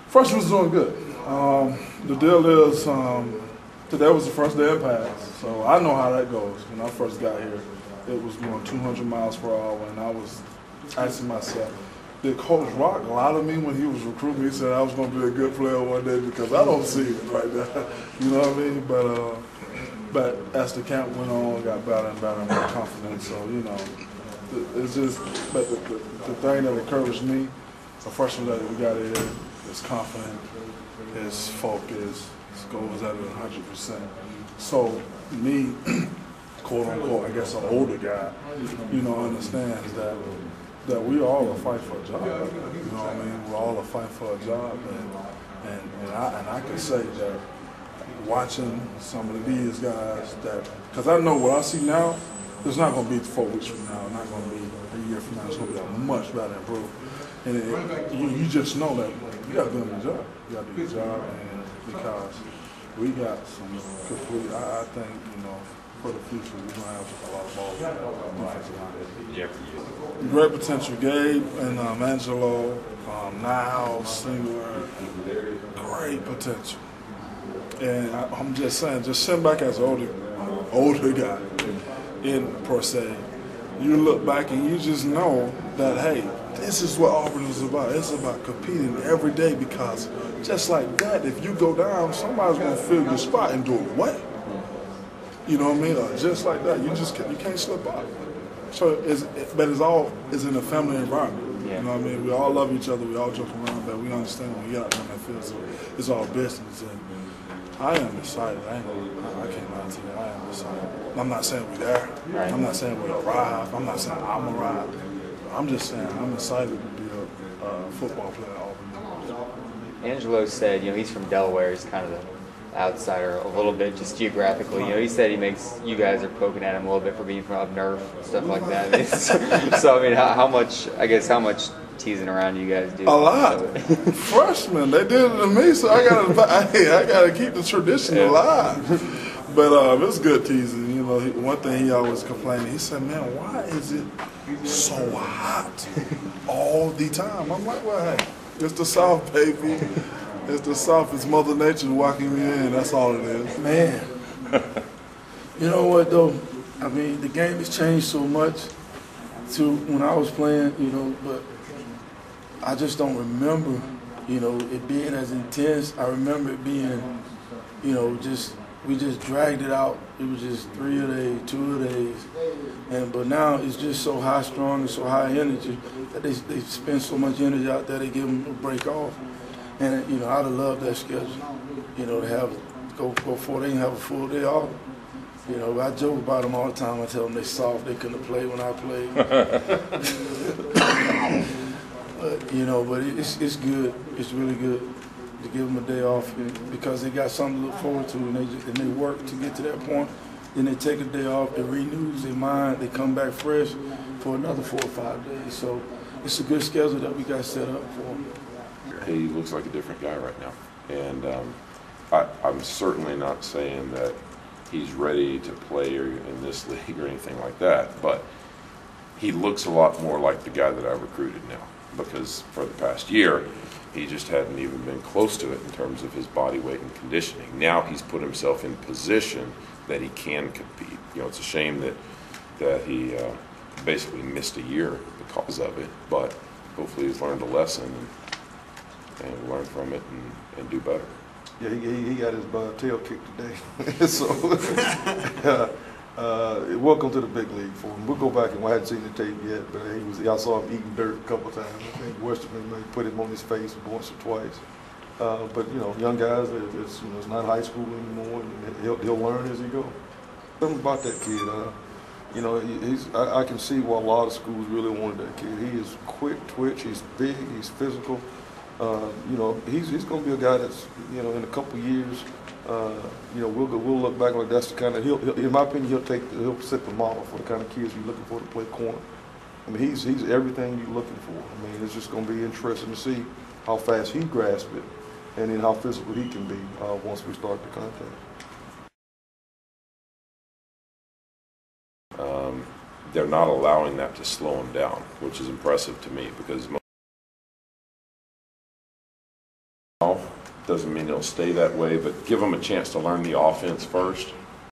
Freshman was doing good. The deal is, today was the first day of pass, so I know how that goes. When I first got here, it was going 200 miles per hour, and I was asking myself, did Coach Rock lie to me when he was recruiting me? He said I was going to be a good player one day, because I don't see it right now. You know what I mean? But as the camp went on, got better and better and more confident. So, you know, it's just, but the thing that encouraged me, the freshman that we got here, is confident, is focused, his goals at 100%. So me, quote unquote, I guess an older guy, you know, understands that we all are fighting for a job. You know what I mean? We're all a fight for a job, and I can say that watching some of these guys, that because I know what I see now, it's not going to be 4 weeks from now, not going to be a year from now. It's going to be a much better improvement. And you just know that you got to do your job. You got to do your job, and because we got some complete. I think, you know, for the future, we're going to have a lot of balls. Yeah. Great potential. Gabe and Angelo, Niles, Singler, great potential. And I'm just saying, just sitting back as an older guy, in per se, you look back and you just know that, hey, this is what Auburn is about. It's about competing every day, because just like that, if you go down, somebody's going to fill your spot and do it what? You know what I mean? Or just like that, you can't slip up. So, but it's in a family environment. Yeah. You know what I mean? We all love each other. We all joke around, but we understand when we get out there in that field, so it's all business. And I am excited. I can't lie to you. I am excited. I'm not saying we're there. Right. I'm not saying we'll arrive. I'm not saying I'm arrived. I'm just saying I'm excited to be a football player at Auburn. Angelo said, you know, he's from Delaware. He's kind of the outsider a little bit, just geographically. You know, he said you guys are poking at him a little bit for being from up north, stuff like that. So, I mean, how much teasing around you guys do? A lot. Freshmen, they did it to me, so I gotta keep the tradition alive. But it's good teasing. You know, one thing he always complained. He said, "Man, why is it so hot all the time?" I'm like, "Well, hey, it's the South, baby. It's the South. It's Mother Nature walking me in. That's all it is." Man, you know what though? I mean, the game has changed so much to when I was playing. You know, but I just don't remember, you know, it being as intense. I remember it being, you know, we just dragged it out. It was just 3 a day, 2 a days, but now it's just so high strung and so high energy that they spend so much energy out there. They give them a break off, and you know, I'd have loved that schedule. You know, to go 4 days and have a full day off. You know, I joke about them all the time. I tell them they soft. They couldn't have played when I played. But, you know, but it's good. It's really good to give them a day off, because they got something to look forward to, and they work to get to that point. Then they take a day off. It renews their mind. They come back fresh for another 4 or 5 days. So it's a good schedule that we got set up for them. He looks like a different guy right now, and I'm certainly not saying that he's ready to play in this league or anything like that, but he looks a lot more like the guy that I recruited now, because for the past year, he just hadn't even been close to it in terms of his body weight and conditioning. Now he's put himself in position that he can compete. You know, it's a shame that he basically missed a year because of it, but hopefully he's learned a lesson and learn from it and do better. Yeah, he got his tail kicked today. So, welcome to the big league for him. We'll go back, and I hadn't seen the tape yet, but I saw him eating dirt a couple of times. I think Westerman may put him on his face once or twice. But you know, young guys, it's not high school anymore, and he'll learn as he goes. Something about that kid, you know, I can see why a lot of schools really wanted that kid. He is quick twitch, he's big, he's physical. You know, he's going to be a guy that's, you know, in a couple years, you know, we'll look back like that's the kind of in my opinion, he'll set the model for the kind of kids you're looking for to play corner. I mean, he's everything you're looking for. I mean, it's just going to be interesting to see how fast he grasps it, and then how physical he can be once we start the contact. They're not allowing that to slow him down, which is impressive to me, because Doesn't mean it'll stay that way, but give them a chance to learn the offense first.